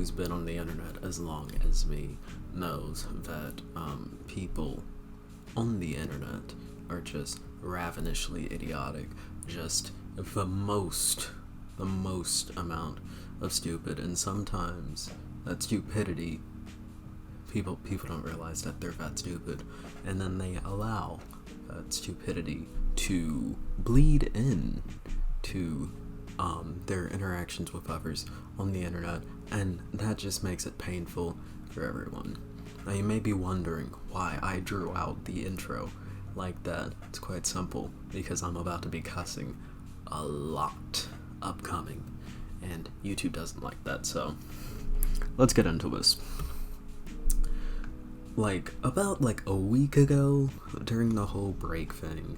who's been on the internet as long as me knows that people on the internet are just ravenously idiotic, just the most amount of stupid, and sometimes that stupidity, people don't realize that they're that stupid, and then they allow that stupidity to bleed in to their interactions with others on the internet, and that just makes it painful for everyone. Now you may be wondering why I drew out the intro like that. It's quite simple, because I'm about to be cussing a lot upcoming, and YouTube doesn't like that, so let's get into this. About a week ago, during the whole break thing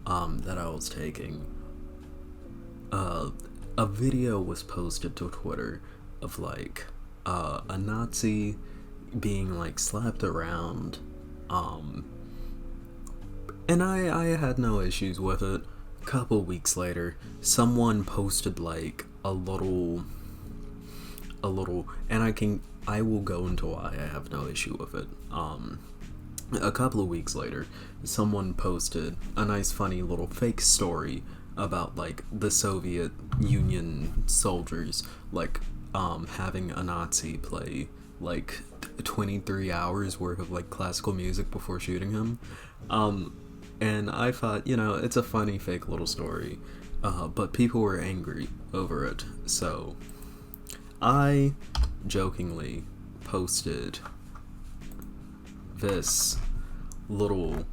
that I was taking, a video was posted to Twitter of a Nazi being slapped around, and I had no issues with it. A couple weeks later, someone posted a little, and I will go into why I have no issue with it. A couple of weeks later, someone posted a nice funny little fake story about the Soviet Union soldiers having a Nazi play 23 hours worth of classical music before shooting him. And I thought, it's a funny fake little story, but people were angry over it, so I jokingly posted this little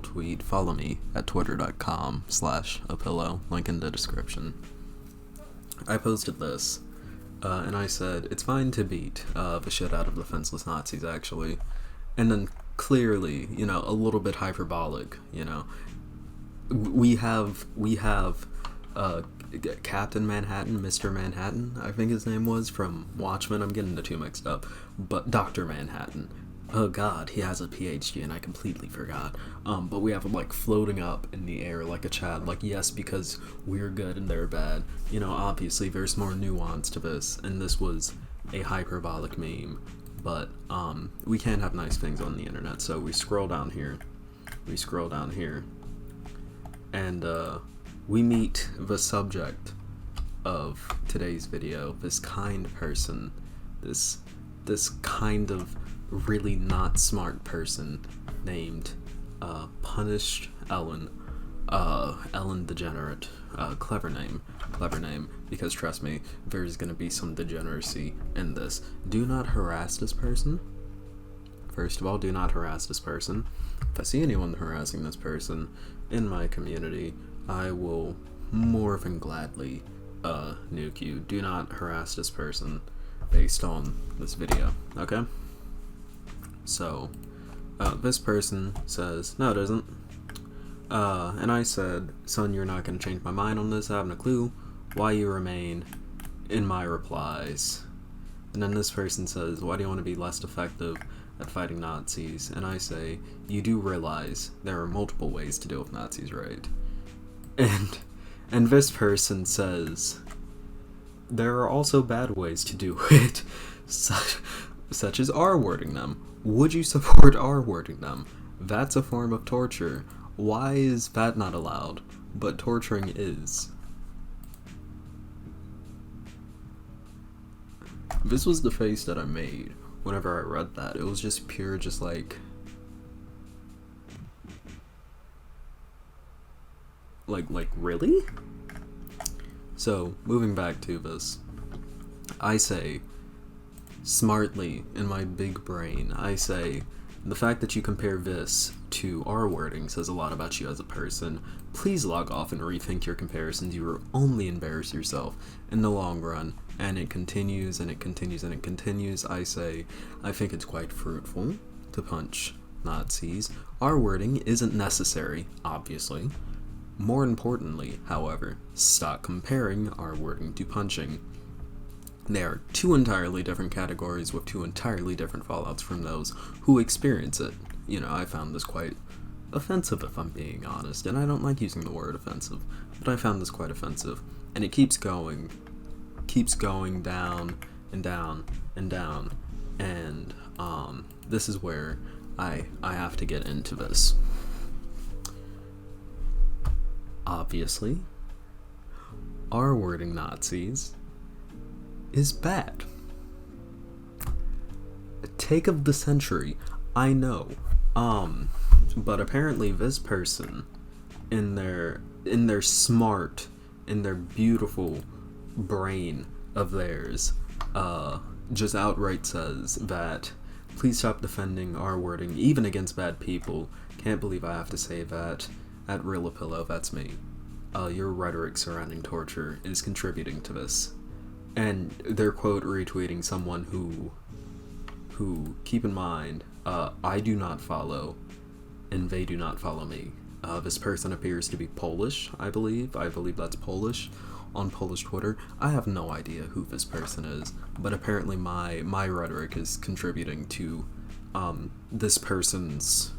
tweet. Follow me at twitter.com/apillow, link in the description. I posted this, and I said, it's fine to beat the shit out of defenseless Nazis, actually. And then clearly, a little bit hyperbolic, we have Captain Manhattan, Mr. Manhattan, I think his name was, from Watchmen. I'm getting the two mixed up, but Dr. Manhattan. Oh god, he has a PhD and I completely forgot. But we have him floating up in the air like a Chad, yes, because we're good and they're bad. Obviously there's more nuance to this, and this was a hyperbolic meme. But we can't have nice things on the internet, so we scroll down here, and we meet the subject of today's video, this kind person, this kind of really not smart person named Punished Ellen, Ellen Degenerate. Clever name, because trust me, there's gonna be some degeneracy in this. Do not harass this person. First of all, do not harass this person. If I see anyone harassing this person in my community, I will more than gladly nuke you. Do not harass this person based on this video, okay? So, this person says, no it isn't. And I said, son, you're not going to change my mind on this. I haven't a clue why you remain in my replies. And then this person says, why do you want to be less effective at fighting Nazis? And I say, you do realize there are multiple ways to deal with Nazis, right? And this person says, there are also bad ways to do it, such as R-wording them. Would you support R-wording them? That's a form of torture. Why is that not allowed, but torturing is? This was the face that I made whenever I read that. It was just pure, really? So, moving back to this, I say, smartly, in my big brain, I say, the fact that you compare this to R-wording says a lot about you as a person. Please log off and rethink your comparisons. You will only embarrass yourself in the long run. And it continues, and it continues, and it continues. I say, I think it's quite fruitful to punch Nazis. R-wording isn't necessary, obviously. More importantly, however, stop comparing R-wording to punching. They are two entirely different categories with two entirely different fallouts from those who experience it. I found this quite offensive, if I'm being honest, and I don't like using the word offensive, but I found this quite offensive, and it keeps going down and down and down. And this is where I have to get into this. Obviously, R-wording Nazis is bad. Take of the century, I know. But apparently this person, in their smart, in their beautiful brain of theirs, just outright says that please stop defending R-wording even against bad people. Can't believe I have to say that. At Real-A-Pillow, that's me. Your rhetoric surrounding torture is contributing to this. And they're quote retweeting someone who keep in mind, I do not follow, and they do not follow me. This person appears to be Polish, I believe that's Polish, on Polish Twitter. I have no idea who this person is, but apparently my rhetoric is contributing to this person's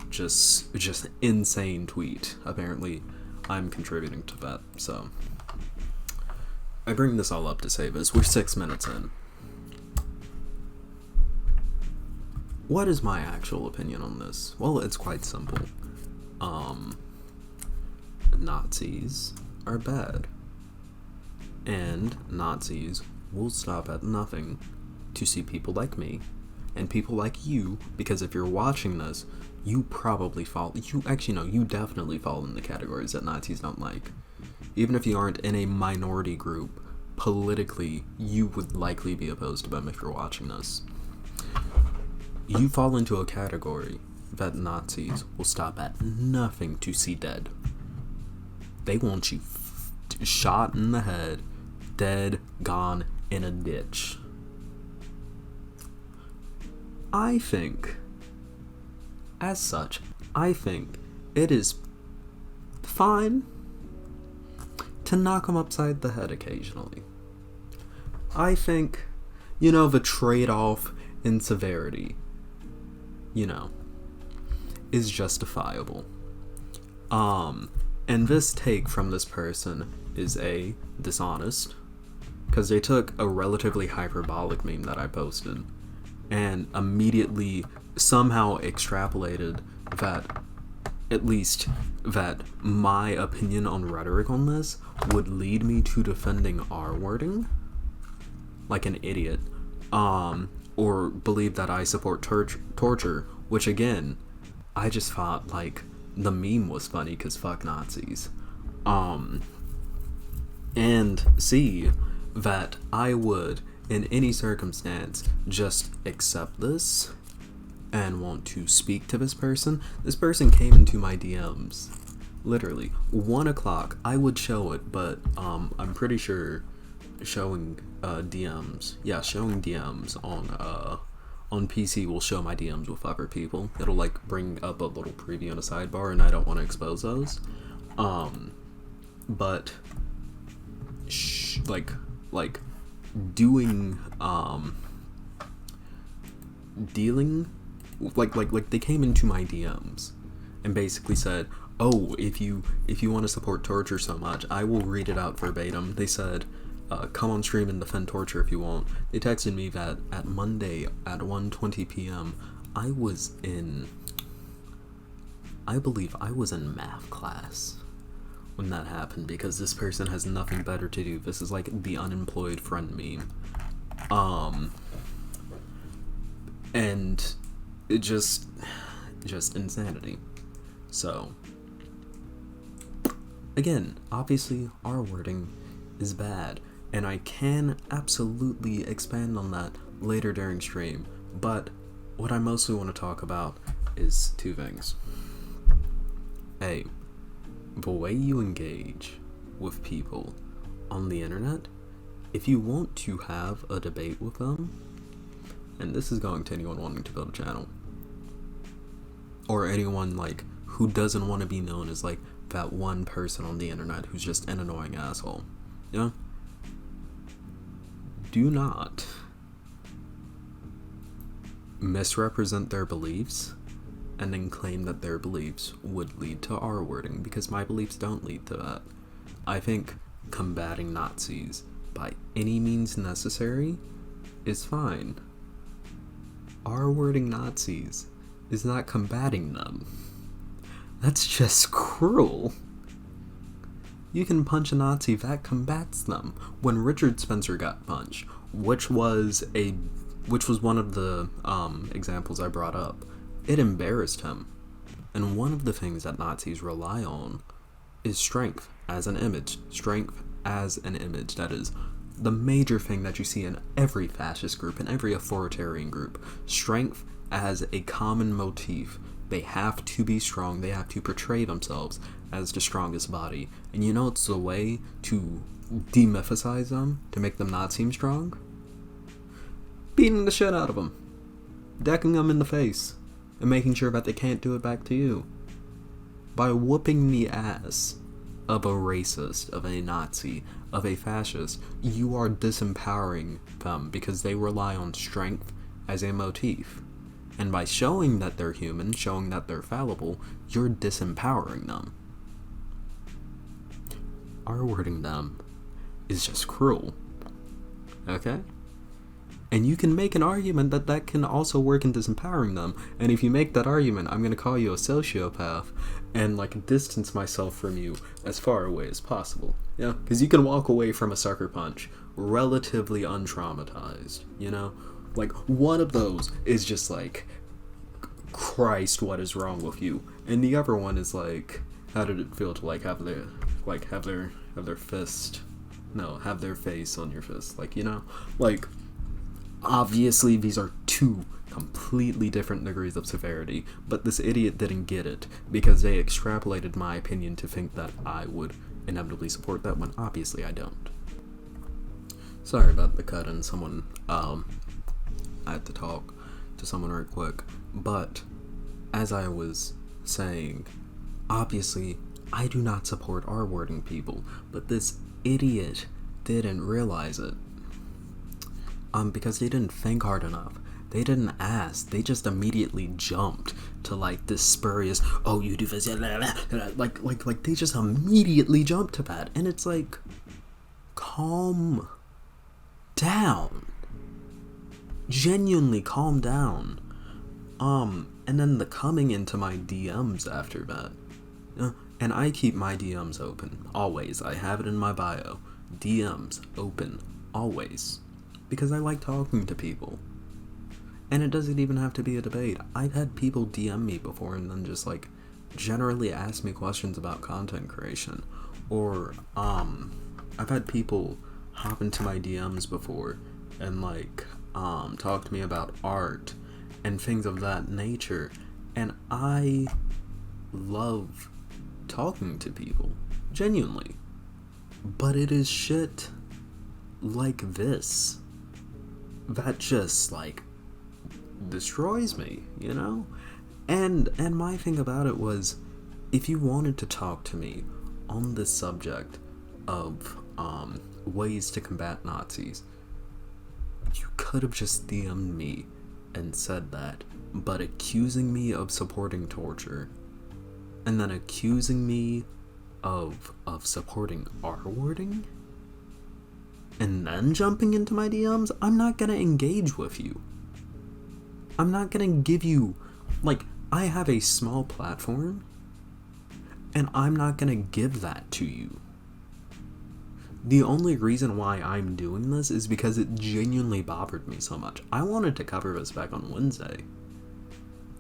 just insane tweet. Apparently I'm contributing to that. So I bring this all up to say this. We're 6 minutes in. What is my actual opinion on this? Well, it's quite simple. Nazis are bad, and Nazis will stop at nothing to see people like me and people like you, because if you're watching this, you probably fall, you definitely fall in the categories that Nazis don't like. Even if you aren't in a minority group, politically, you would likely be opposed to them if you're watching this. You fall into a category that Nazis will stop at nothing to see dead. They want you shot in the head, dead, gone, in a ditch. I think it is fine to knock them upside the head occasionally. I think, the trade-off in severity, is justifiable. And this take from this person is dishonest, because they took a relatively hyperbolic meme that I posted and immediately somehow extrapolated that my opinion on rhetoric on this would lead me to defending R-wording like an idiot, or believe that I support torture, which again, I just thought the meme was funny because fuck Nazis. And see that I would, in any circumstance, just accept this and want to speak to this person. This person came into my DMs, literally 1 o'clock. I would show it, but I'm pretty sure showing DMs on PC will show my DMs with other people. It'll bring up a little preview in a sidebar, and I don't want to expose those. But they came into my DMs and basically said, oh, if you want to support torture so much, I will read it out verbatim. They said, come on stream and defend torture if you want. They texted me that at Monday at 1:20 p.m. I believe I was in math class when that happened, because this person has nothing better to do. This is the unemployed friend meme. And it just insanity. So again, obviously R-wording is bad, and I can absolutely expand on that later during stream, but what I mostly want to talk about is two things. A, the way you engage with people on the internet. If you want to have a debate with them, and this is going to anyone wanting to build a channel, or anyone who doesn't want to be known as that one person on the internet who's just an annoying asshole, do not misrepresent their beliefs and then claim that their beliefs would lead to R-wording, because my beliefs don't lead to that. I think combating Nazis by any means necessary is fine. R-wording Nazis is not combating them. That's just cruel. You can punch a Nazi, that combats them. When Richard Spencer got punched, which was one of the examples I brought up, it embarrassed him. And one of the things that Nazis rely on is strength as an image. Strength as an image. That is the major thing that you see in every fascist group, in every authoritarian group. Strength as a common motif. They have to be strong. They have to portray themselves as the strongest body. And you know it's the way to demythicize them, to make them not seem strong? Beating the shit out of them. Decking them in the face. And making sure that they can't do it back to you. By whooping the ass of a racist, of a Nazi, of a fascist, you are disempowering them because they rely on strength as a motif. And by showing that they're human, showing that they're fallible, you're disempowering them. R-wording them is just cruel. Okay? And you can make an argument that that can also work in disempowering them. And if you make that argument, I'm going to call you a sociopath and like distance myself from you as far away as possible. Yeah? Because you can walk away from a sucker punch relatively untraumatized, you know? Like, one of those is just like, Christ, what is wrong with you? And the other one is like, how did it feel to like have their face on your fist? Like, you know? Like, obviously these are two completely different degrees of severity, but this idiot didn't get it because they extrapolated my opinion to think that I would inevitably support that when obviously I don't. Sorry about the cut and someone, I had to talk to someone real quick, but as I was saying, obviously I do not support R-wording people, but this idiot didn't realize it. Because they didn't think hard enough. They didn't ask. They just immediately jumped to like this spurious, oh, you do this, like they just immediately jumped to that, and it's like, calm down. Genuinely calm down. And then the coming into my DMs after that. And I keep my DMs open, always. I have it in my bio. DMs open, always. Because I like talking to people. And it doesn't even have to be a debate. I've had people DM me before and then just like generally ask me questions about content creation. Or, I've had people hop into my DMs before and like, talk to me about art and things of that nature, and I love talking to people, genuinely, but it is shit like this that just like destroys me, you know? And my thing about it was, if you wanted to talk to me on this subject of ways to combat Nazis, you could have just DM'd me and said that, but accusing me of supporting torture, and then accusing me of supporting R-wording, and then jumping into my DMs, I'm not gonna engage with you. I'm not gonna give you, like, I have a small platform, and I'm not gonna give that to you. The only reason why I'm doing this is because it genuinely bothered me so much. I wanted to cover this back on Wednesday,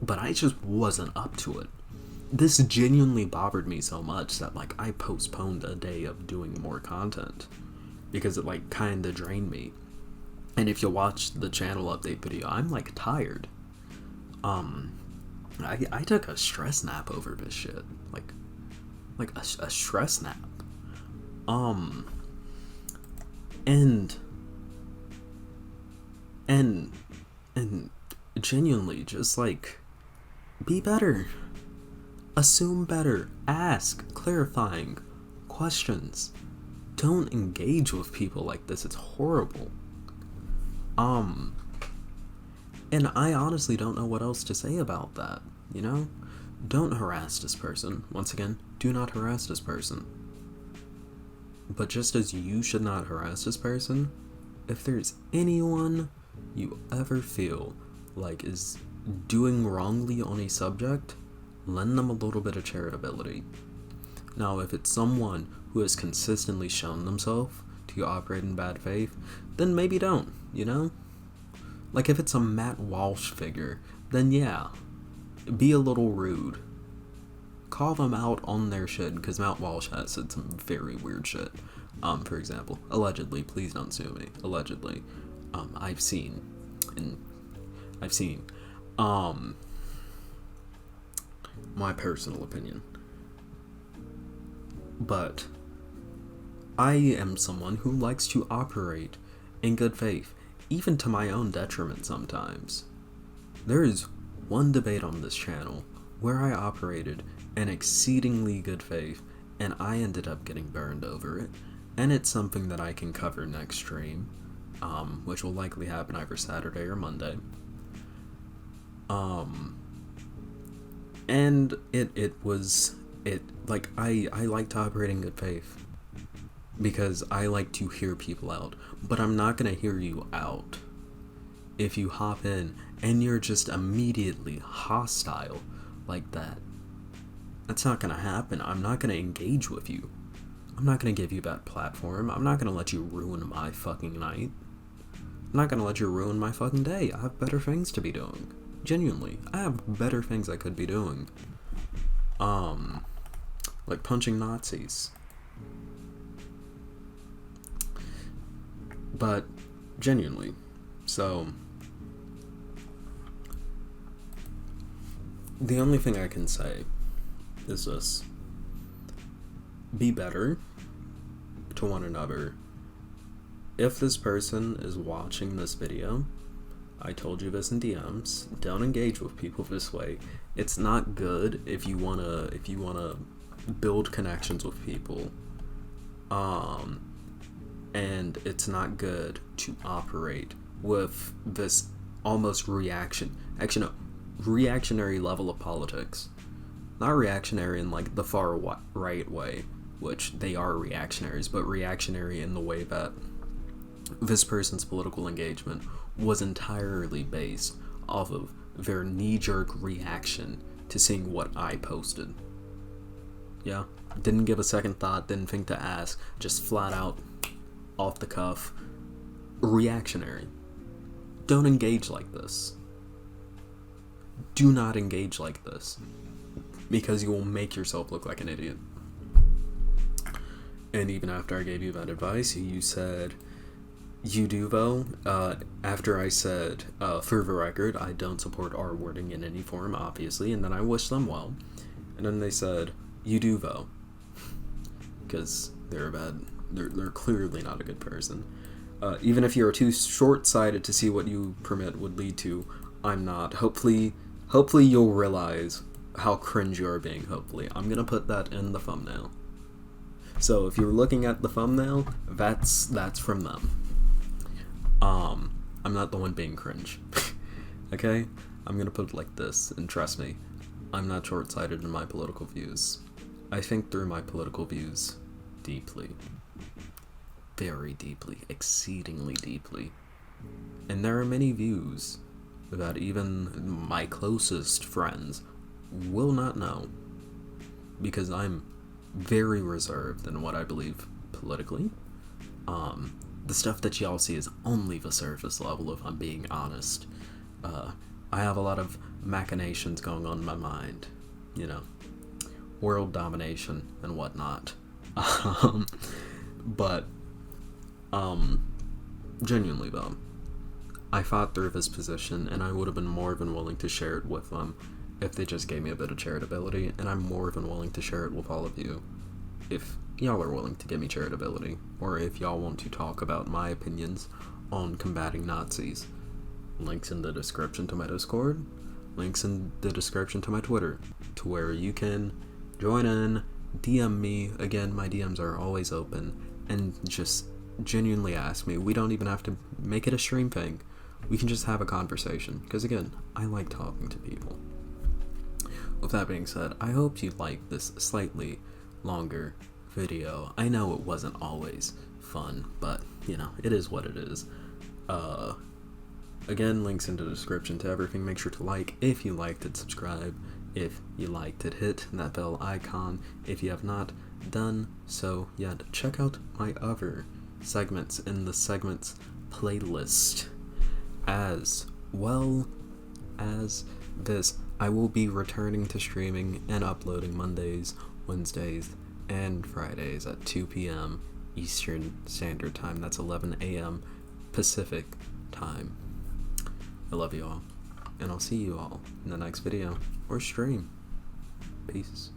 but I just wasn't up to it. This genuinely bothered me so much that like I postponed a day of doing more content because it like kinda drained me. And if you watch the channel update video, I'm like tired. I took a stress nap over this shit. Like a stress nap. And genuinely just like, be better. Assume better. Ask clarifying questions. Don't engage with people like this. It's horrible. And I honestly don't know what else to say about that, you know? Don't harass this person. Once again, do not harass this person. But just as you should not harass this person, if there's anyone you ever feel like is doing wrongly on a subject, lend them a little bit of charitability. Now, if it's someone who has consistently shown themselves to operate in bad faith, then maybe don't, you know? Like, if it's a Matt Walsh figure, then yeah, be a little rude. Call them out on their shit, because Matt Walsh has said some very weird shit. For example, allegedly, please don't sue me, allegedly, I've seen, my personal opinion. But I am someone who likes to operate in good faith, even to my own detriment sometimes. There is one debate on this channel where I operated in exceedingly good faith, and I ended up getting burned over it, and it's something that I can cover next stream, which will likely happen either Saturday or Monday. And I like to operate in good faith because I like to hear people out, but I'm not gonna hear you out if you hop in and you're just immediately hostile like that. That's not gonna happen. I'm not gonna engage with you. I'm not gonna give you that platform. I'm not gonna let you ruin my fucking night. I'm not gonna let you ruin my fucking day. I have better things to be doing. Genuinely, I have better things I could be doing. Like punching Nazis. But, genuinely, so, the only thing I can say is this: be better to one another. If this person is watching this video, I told you this in DMs, don't engage with people this way. It's not good if you wanna build connections with people. And it's not good to operate with this almost reactionary level of politics. Not reactionary in like the far right way, which they are reactionaries, but reactionary in the way that this person's political engagement was entirely based off of their knee-jerk reaction to seeing what I posted. Yeah, didn't give a second thought, didn't think to ask, just flat out, off the cuff, reactionary. Don't engage like this. Do not engage like this, because you will make yourself look like an idiot. And even after I gave you that advice, you said, you do though. After I said, for the record, I don't support R-wording in any form, obviously, and then I wished them well. And then they said, you do though. Because they're clearly not a good person. Even if you're too short-sighted to see what you permit would lead to, I'm not. Hopefully you'll realize how cringe you are being, hopefully. I'm gonna put that in the thumbnail. So if you're looking at the thumbnail, that's from them. I'm not the one being cringe. Okay? I'm gonna put it like this, and trust me, I'm not short-sighted in my political views. I think through my political views deeply. Very deeply. Exceedingly deeply. And there are many views that even my closest friends will not know, because I'm very reserved in what I believe politically. The stuff that y'all see is only the surface level, if I'm being honest. I have a lot of machinations going on in my mind, you know, world domination and whatnot. But genuinely though, I fought through this position, and I would have been more than willing to share it with them if they just gave me a bit of charitability, and I'm more than willing to share it with all of you if y'all are willing to give me charitability, or if y'all want to talk about my opinions on combating Nazis. Links in the description to my Discord, links in the description to my Twitter, to where you can join in, DM me. Again, my DMs are always open, and just genuinely ask me. We don't even have to make it a stream thing. We can just have a conversation, because again, I like talking to people. With that being said, I hope you liked this slightly longer video. I know it wasn't always fun, but you know, it is what it is. Again, links in the description to everything. Make sure to like if you liked it, subscribe if you liked it, hit that bell icon if you have not done so yet. Check out my other segments in the segments playlist, as well as this. I will be returning to streaming and uploading Mondays, Wednesdays, and Fridays at 2 p.m. Eastern Standard Time. That's 11 a.m. Pacific Time. I love you all, and I'll see you all in the next video or stream. Peace.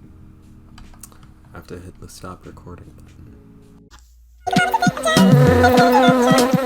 I have to hit the stop recording button.